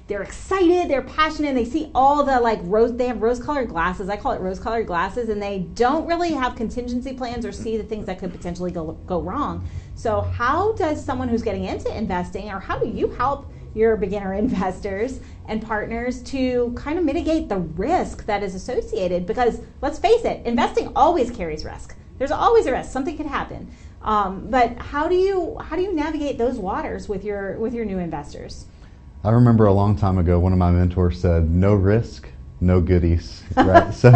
they're excited, they're passionate, and they see all the they have rose-colored glasses. I call it rose-colored glasses, and they don't really have contingency plans or see the things that could potentially go wrong. So how does someone who's getting into investing, or how do you help your beginner investors and partners to kind of mitigate the risk that is associated? Because let's face it, investing always carries risk. There's always a risk. Something could happen. But how do you navigate those waters with your new investors? I remember a long time ago, one of my mentors said, "No risk, no goodies." Right? So,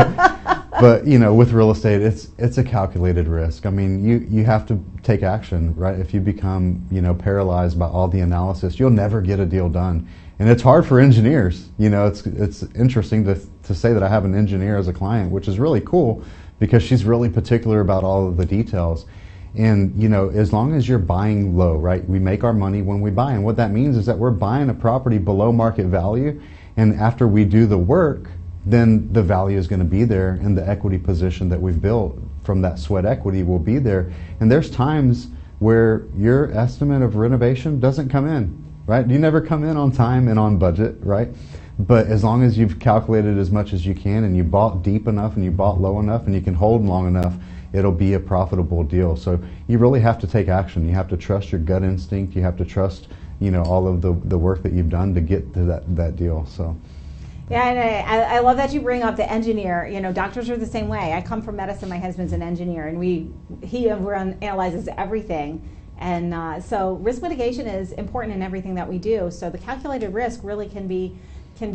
but with real estate, it's a calculated risk. I mean, you have to take action, right? If you become paralyzed by all the analysis, you'll never get a deal done. And it's hard for engineers. It's interesting to say that I have an engineer as a client, which is really cool, because she's really particular about all of the details. And as long as you're buying low, right? We make our money when we buy, and what that means is that we're buying a property below market value, and after we do the work, then the value is going to be there, and the equity position that we've built from that sweat equity will be there. And there's times where your estimate of renovation doesn't come in, right? You never come in on time and on budget, right? But as long as you've calculated as much as you can, and you bought deep enough and you bought low enough and you can hold long enough, it'll be a profitable deal. So you really have to take action. You have to trust your gut instinct. You have to trust all of the work that you've done to get to that deal. So. Yeah, and I love that you bring up the engineer. Doctors are the same way. I come from medicine. My husband's an engineer, and he analyzes everything. And so risk mitigation is important in everything that we do. So the calculated risk really can be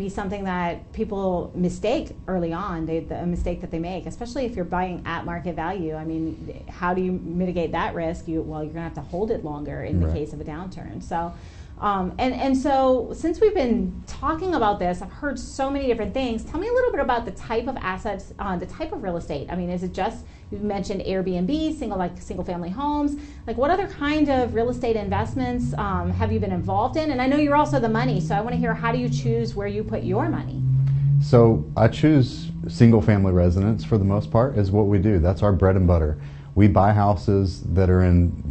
something that people mistake early on, a mistake that they make, especially if you're buying at market value. I mean, how do you mitigate that risk? You're going to have to hold it longer in the case of a downturn. So. And so since we've been talking about this, I've heard so many different things. Tell me a little bit about the type of assets, the type of real estate. I mean, is it just, you've mentioned Airbnb, single family homes, what other kind of real estate investments have you been involved in? And I know you're also the money, so I want to hear, how do you choose where you put your money? So I choose single family residence for the most part, is what we do. That's our bread and butter. We buy houses that are in,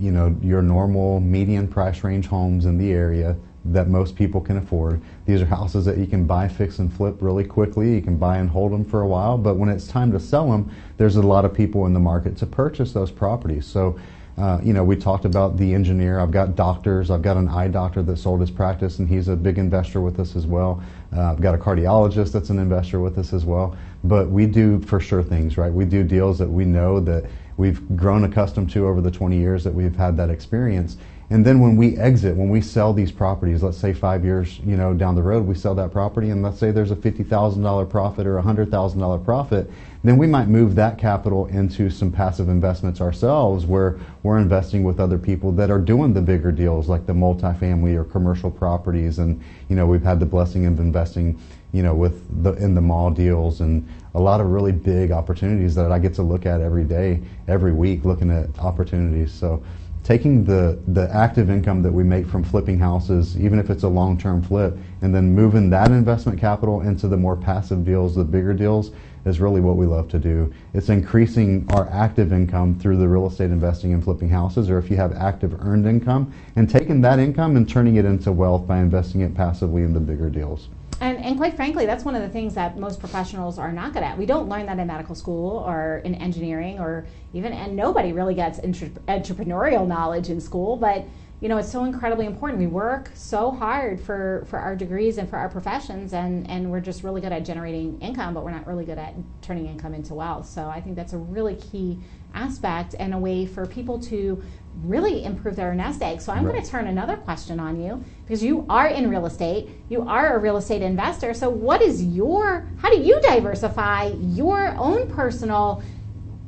your normal median price range homes in the area that most people can afford. These are houses that you can buy, fix, and flip really quickly. You can buy and hold them for a while, but when it's time to sell them, there's a lot of people in the market to purchase those properties. So, we talked about the engineer. I've got doctors. I've got an eye doctor that sold his practice, and he's a big investor with us as well. I've got a cardiologist that's an investor with us as well. But we do for sure things, right? We do deals that we know that we've grown accustomed to over the 20 years that we've had that experience. And then when we exit, when we sell these properties, let's say 5 years down the road, we sell that property, and let's say there's a $50,000 profit or a $100,000 profit, then we might move that capital into some passive investments ourselves, where we're investing with other people that are doing the bigger deals, like the multifamily or commercial properties. And we've had the blessing of investing in the mall deals, and a lot of really big opportunities that I get to look at every day, every week, looking at opportunities. So taking the active income that we make from flipping houses, even if it's a long-term flip, and then moving that investment capital into the more passive deals, the bigger deals, is really what we love to do. It's increasing our active income through the real estate investing and flipping houses, or if you have active earned income, and taking that income and turning it into wealth by investing it passively in the bigger deals. And quite frankly, that's one of the things that most professionals are not good at. We don't learn that in medical school or in engineering, and nobody really gets entrepreneurial knowledge in school. But it's so incredibly important. We work so hard for our degrees and for our professions, and we're just really good at generating income, but we're not really good at turning income into wealth. So I think that's a really key aspect and a way for people to really improve their nest egg. So I'm going to turn another question on you, because you are in real estate, you are a real estate investor. So how do you diversify your own personal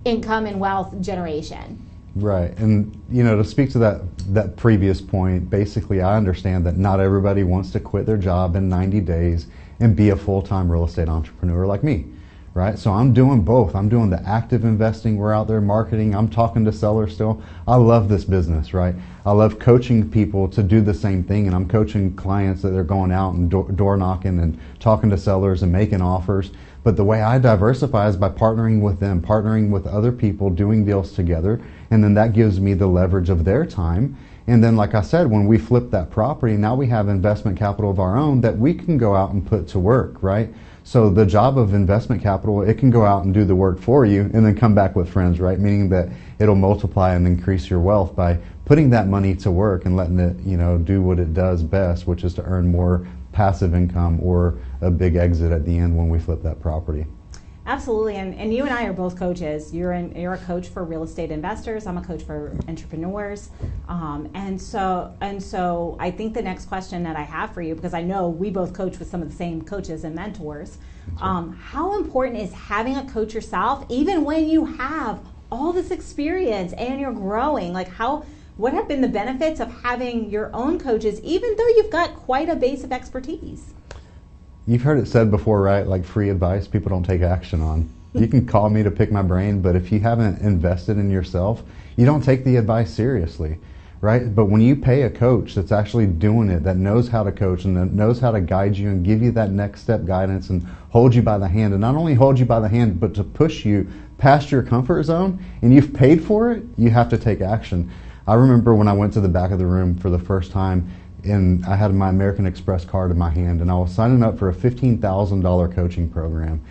income and wealth generation? Right, and to speak to that previous point, basically I understand that not everybody wants to quit their job in 90 days and be a full-time real estate entrepreneur like me, right? So I'm doing both. I'm doing the active investing, we're out there marketing, I'm talking to sellers still. I love this business, right? I love coaching people to do the same thing, and I'm coaching clients that they're going out and door knocking and talking to sellers and making offers. But the way I diversify is by partnering with them, partnering with other people, doing deals together, and then that gives me the leverage of their time. And then, like I said, when we flip that property, now we have investment capital of our own that we can go out and put to work, right? So the job of investment capital, it can go out and do the work for you and then come back with friends, right? Meaning that it'll multiply and increase your wealth by putting that money to work and letting it, do what it does best, which is to earn more passive income or a big exit at the end when we flip that property. Absolutely, and you and I are both coaches. You're a coach for real estate investors. I'm a coach for entrepreneurs, and so I think the next question that I have for you, because I know we both coach with some of the same coaches and mentors, how important is having a coach yourself, even when you have all this experience and you're growing? What have been the benefits of having your own coaches, even though you've got quite a base of expertise? You've heard it said before, right? Like free advice, people don't take action on. You can call me to pick my brain, but if you haven't invested in yourself, you don't take the advice seriously, right? But when you pay a coach that's actually doing it, that knows how to coach and that knows how to guide you and give you that next step guidance and hold you by the hand, and not only hold you by the hand, but to push you past your comfort zone, and you've paid for it, you have to take action. I remember when I went to the back of the room for the first time, and I had my American Express card in my hand, and I was signing up for a $15,000 coaching program.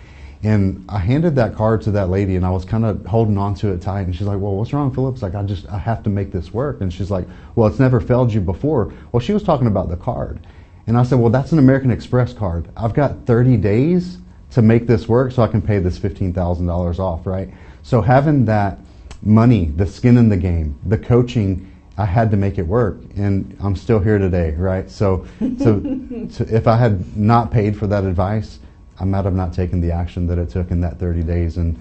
And I handed that card to that lady, and I was kind of holding on to it tight, and she's like, well, what's wrong, Phillips? Like, I have to make this work. And she's like, well, it's never failed you before. Well, she was talking about the card. And I said, well, that's an American Express card. I've got 30 days to make this work so I can pay this $15,000 off, right? So having that money, the skin in the game, the coaching, I had to make it work, and I'm still here today, right? So if I had not paid for that advice, I might have not taken the action that it took in that 30 days and,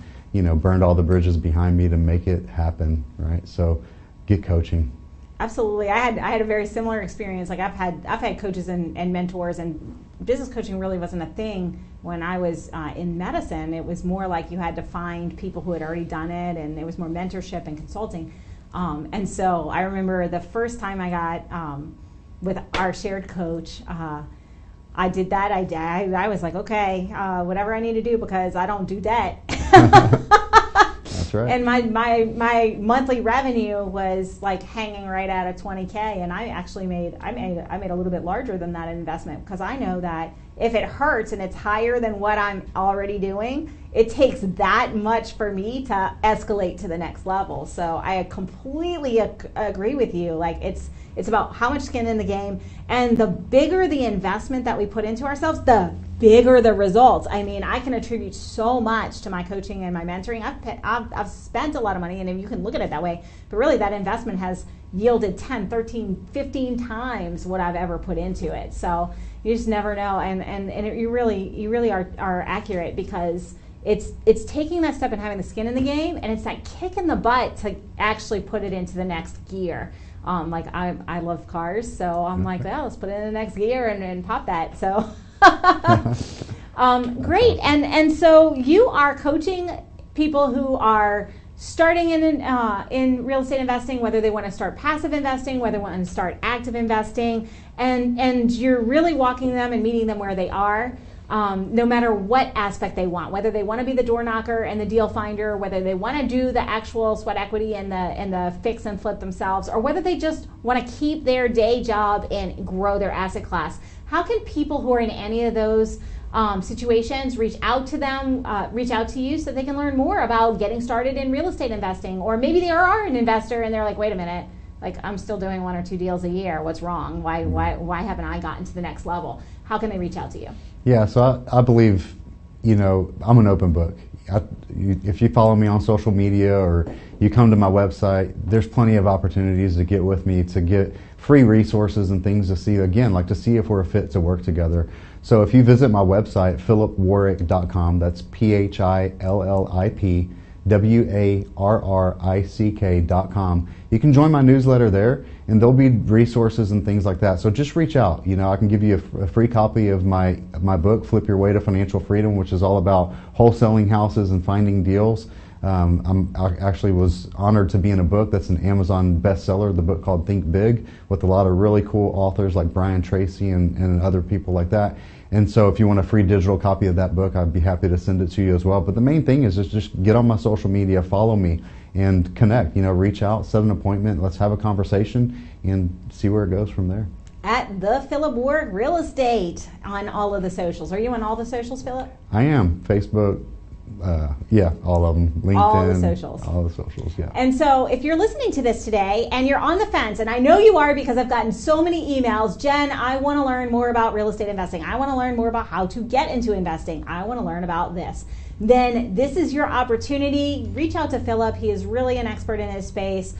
burned all the bridges behind me to make it happen, right? So get coaching. Absolutely. I had a very similar experience. Like I've had coaches and mentors, and business coaching really wasn't a thing when I was in medicine. It was more like you had to find people who had already done it, and it was more mentorship and consulting. And so I remember the first time I got with our shared coach, I did that. I was like, okay, whatever I need to do, because I don't do debt. That's right. And my monthly revenue was like hanging right at a 20K, and I actually made a little bit larger than that investment, because I know that if it hurts and it's higher than what I'm already doing, it takes that much for me to escalate to the next level. So I completely agree with you. Like it's about how much skin in the game, and the bigger the investment that we put into ourselves, the bigger the results. I mean, I can attribute so much to my coaching and my mentoring. I've spent a lot of money, and you can look at it that way, but really that investment has yielded 10, 13, 15 times what I've ever put into it. So you just never know, and you really are accurate, because it's taking that step and having the skin in the game, and it's that kick in the butt to actually put it into the next gear. Like I love cars, so I'm like, well, let's put it in the next gear and pop that. So great. And so you are coaching people who are starting in real estate investing, whether they want to start passive investing, whether they want to start active investing, and you're really walking them and meeting them where they are. No matter what aspect they want, whether they want to be the door knocker and the deal finder, whether they want to do the actual sweat equity and the fix and flip themselves, or whether they just want to keep their day job and grow their asset class. How can people who are in any of those situations reach out to you so they can learn more about getting started in real estate investing? Or maybe they are an investor and they're like, wait a minute, like, I'm still doing 1 or 2 deals a year. What's wrong? Why haven't I gotten to the next level? How can they reach out to you? Yeah, so I believe, I'm an open book. If you follow me on social media or you come to my website, there's plenty of opportunities to get with me, to get free resources and things to see, again, like to see if we're a fit to work together. So if you visit my website, philipwarrick.com, that's PhilipWarrick.com, you can join my newsletter there, and there'll be resources and things like that. So just reach out. I can give you a free copy of my book, Flip Your Way to Financial Freedom, which is all about wholesaling houses and finding deals. I actually was honored to be in a book that's an Amazon bestseller, the book called Think Big, with a lot of really cool authors like Brian Tracy and other people like that. And so if you want a free digital copy of that book, I'd be happy to send it to you as well. But the main thing is just get on my social media, follow me, and connect. Reach out, set an appointment, let's have a conversation, and see where it goes from there. At the Philip Warrick Real Estate on all of the socials. Are you on all the socials, Philip? I am. Facebook, all of them. LinkedIn. All the socials. All the socials, yeah. And so if you're listening to this today and you're on the fence, and I know you are because I've gotten so many emails, Jen, I want to learn more about real estate investing. I want to learn more about how to get into investing. I want to learn about this. Then this is your opportunity. Reach out to Philip. He is really an expert in his space.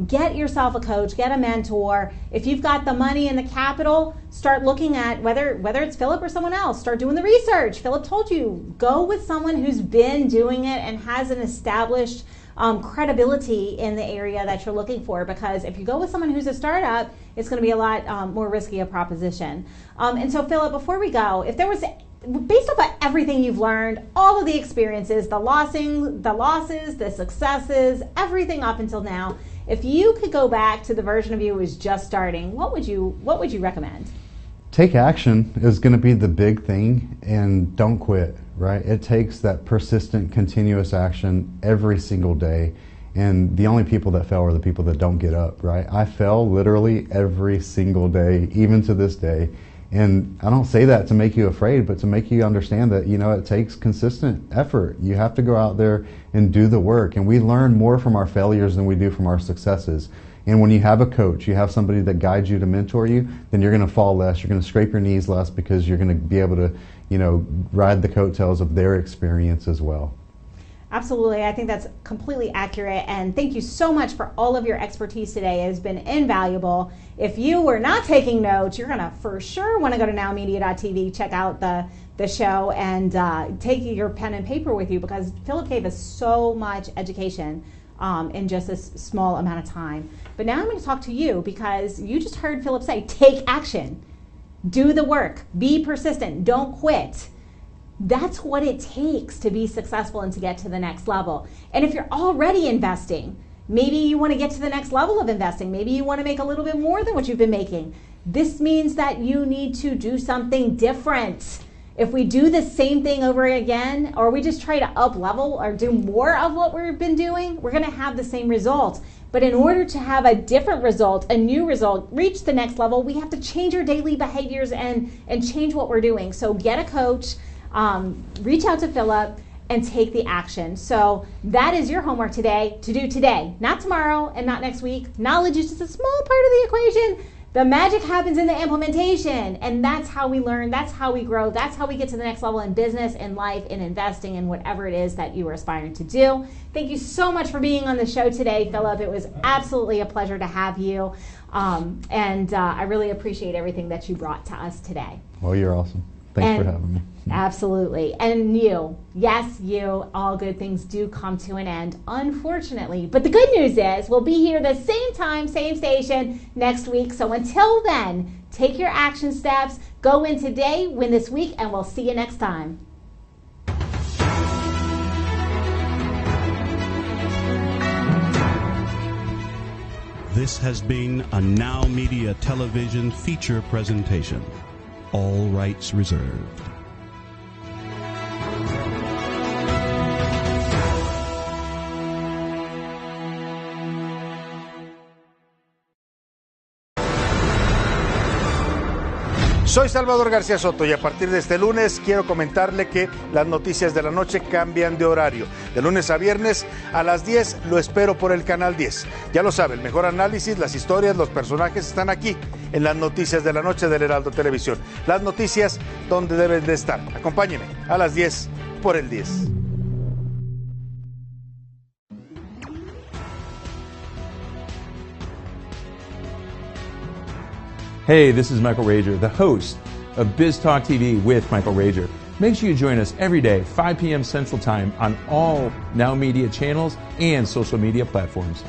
Get yourself a coach, get a mentor. If you've got the money and the capital, start looking at whether it's Philip or someone else. Start doing the research. Philip told you, go with someone who's been doing it and has an established credibility in the area that you're looking for, because if you go with someone who's a startup, it's going to be a lot more risky a proposition. And so, Philip, before we go, if there was, based off of everything you've learned, all of the experiences, the losses, the successes, everything up until now, if you could go back to the version of you who was just starting, what would you recommend? Take action is going to be the big thing, and don't quit, right? It takes that persistent, continuous action every single day, and the only people that fail are the people that don't get up, right? I fail literally every single day, even to this day. And I don't say that to make you afraid, but to make you understand that, it takes consistent effort. You have to go out there and do the work. And we learn more from our failures than we do from our successes. And when you have a coach, you have somebody that guides you to mentor you, then you're going to fall less. You're going to scrape your knees less, because you're going to be able to, ride the coattails of their experience as well. Absolutely. I think that's completely accurate. And thank you so much for all of your expertise today. It has been invaluable. If you were not taking notes, you're going to for sure want to go to NowMedia.tv, check out the show, and take your pen and paper with you, because Philip gave us so much education in just a small amount of time. But now I'm going to talk to you, because you just heard Philip say, take action, do the work, be persistent, don't quit. That's what it takes to be successful and to get to the next level. And if you're already investing, maybe you want to get to the next level of investing. Maybe you want to make a little bit more than what you've been making. This means that you need to do something different. If we do the same thing over again, or we just try to up level or do more of what we've been doing, we're going to have the same result. But in order to have a different result, a new result, reach the next level, we have to change our daily behaviors and change what we're doing. So get a coach. Reach out to Philip and take the action. So that is your homework today, to do today, not tomorrow and not next week. Knowledge is just a small part of the equation. The magic happens in the implementation, and that's how we learn, that's how we grow, that's how we get to the next level in business, in life, in investing, in whatever it is that you are aspiring to do. Thank you so much for being on the show today, Philip. It was absolutely a pleasure to have you, and I really appreciate everything that you brought to us today. Well, you're awesome. Thanks for having me. Absolutely. And you, yes, you, all good things do come to an end, unfortunately. But the good news is we'll be here the same time, same station next week. So until then, take your action steps, go in today, win this week, and we'll see you next time. This has been a NowMedia Television feature presentation. All rights reserved. Soy Salvador García Soto y a partir de este lunes quiero comentarle que las noticias de la noche cambian de horario. De lunes a viernes a las 10 lo espero por el canal 10. Ya lo sabe, el mejor análisis, las historias, los personajes están aquí en las noticias de la noche del Heraldo Televisión. Las noticias donde deben de estar. Acompáñeme a las 10 por el 10. Hey, this is Michael Rager, the host of Biz Talk TV with Michael Rager. Make sure you join us every day, 5 p.m. Central Time on all Now Media channels and social media platforms.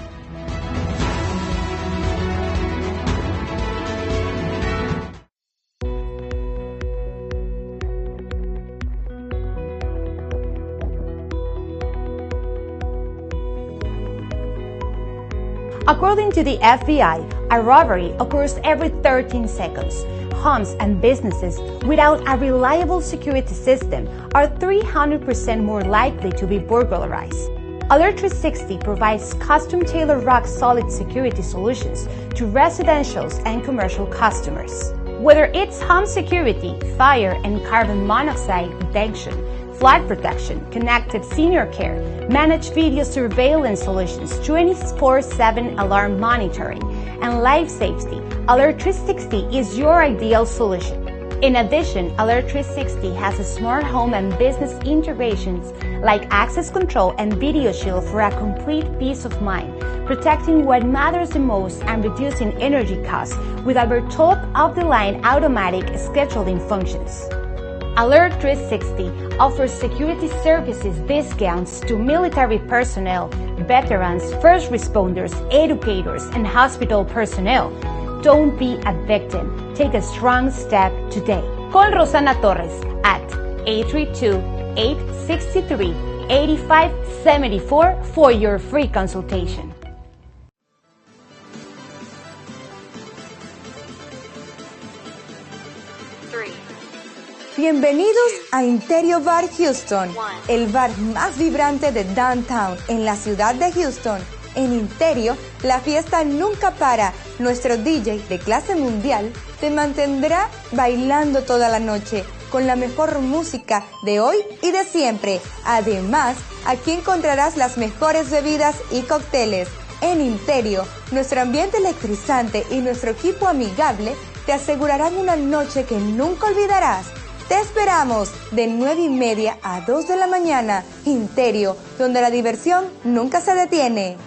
According to the FBI, a robbery occurs every 13 seconds. Homes and businesses without a reliable security system are 300% more likely to be burglarized. Alert 360 provides custom-tailored rock-solid security solutions to residential and commercial customers. Whether it's home security, fire and carbon monoxide detection, flood protection, connected senior care, managed video surveillance solutions, 24/7 alarm monitoring, and life safety, Alert 360 is your ideal solution. In addition, Alert 360 has smart home and business integrations like access control and video shield for a complete peace of mind, protecting what matters the most and reducing energy costs with our top-of-the-line automatic scheduling functions. Alert 360 offers security services discounts to military personnel, veterans, first responders, educators, and hospital personnel. Don't be a victim. Take a strong step today. Call Rosana Torres at 832-863-8574 for your free consultation. Bienvenidos a Interior Bar Houston, el bar más vibrante de Downtown en la ciudad de Houston. En Interior, la fiesta nunca para. Nuestro DJ de clase mundial te mantendrá bailando toda la noche con la mejor música de hoy y de siempre. Además, aquí encontrarás las mejores bebidas y cócteles. En Interior, nuestro ambiente electrizante y nuestro equipo amigable te asegurarán una noche que nunca olvidarás. Te esperamos de 9:30 a 2 de la mañana. Interior, donde la diversión nunca se detiene.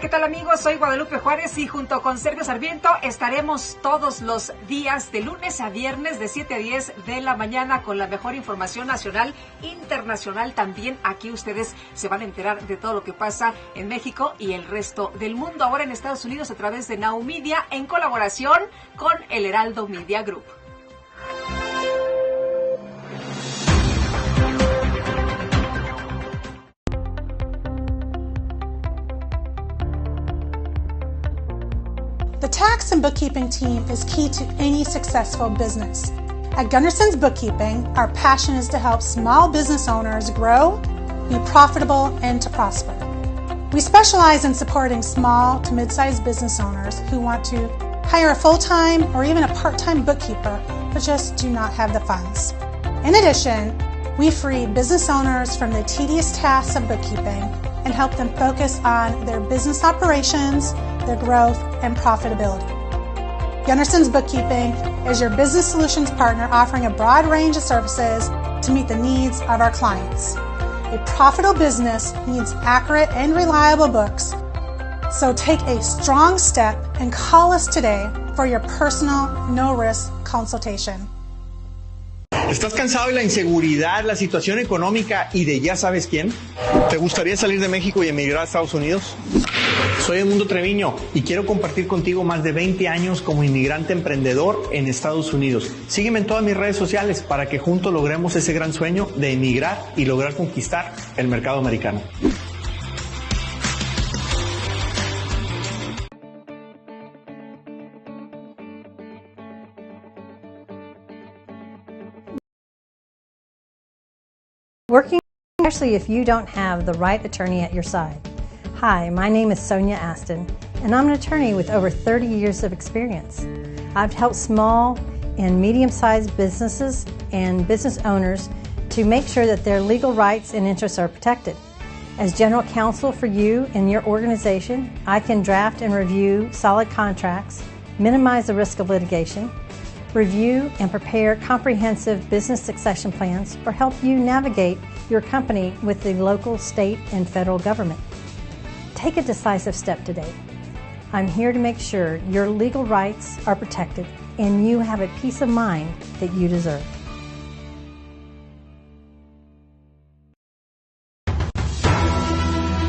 ¿Qué tal, amigos? Soy Guadalupe Juárez y junto con Sergio Sarmiento estaremos todos los días de lunes a viernes de 7 a 10 de la mañana con la mejor información nacional, internacional. También aquí ustedes se van a enterar de todo lo que pasa en México y el resto del mundo. Ahora en Estados Unidos a través de NowMedia en colaboración con el Heraldo Media Group. The tax and bookkeeping team is key to any successful business. At Gunderson's Bookkeeping, our passion is to help small business owners grow, be profitable, and to prosper. We specialize in supporting small to mid-sized business owners who want to hire a full-time or even a part-time bookkeeper but just do not have the funds. In addition, we free business owners from the tedious tasks of bookkeeping and help them focus on their business operations, their growth, and profitability. Gunderson's Bookkeeping is your business solutions partner offering a broad range of services to meet the needs of our clients. A profitable business needs accurate and reliable books, so take a strong step and call us today for your personal, no-risk consultation. ¿Estás cansado de la inseguridad, la situación económica y de ya sabes quién? ¿Te gustaría salir de México y emigrar a Estados Unidos? Soy Edmundo Treviño y quiero compartir contigo más de 20 años como inmigrante emprendedor en Estados Unidos. Sígueme en todas mis redes sociales para que juntos logremos ese gran sueño de emigrar y lograr conquistar el mercado americano. Working, especially if you don't have the right attorney at your side. Hi, my name is Sonia Aston, and I'm an attorney with over 30 years of experience. I've helped small and medium-sized businesses and business owners to make sure that their legal rights and interests are protected. As general counsel for you and your organization, I can draft and review solid contracts, minimize the risk of litigation, review and prepare comprehensive business succession plans, or help you navigate your company with the local, state, and federal government. Take a decisive step today. I'm here to make sure your legal rights are protected and you have a peace of mind that you deserve.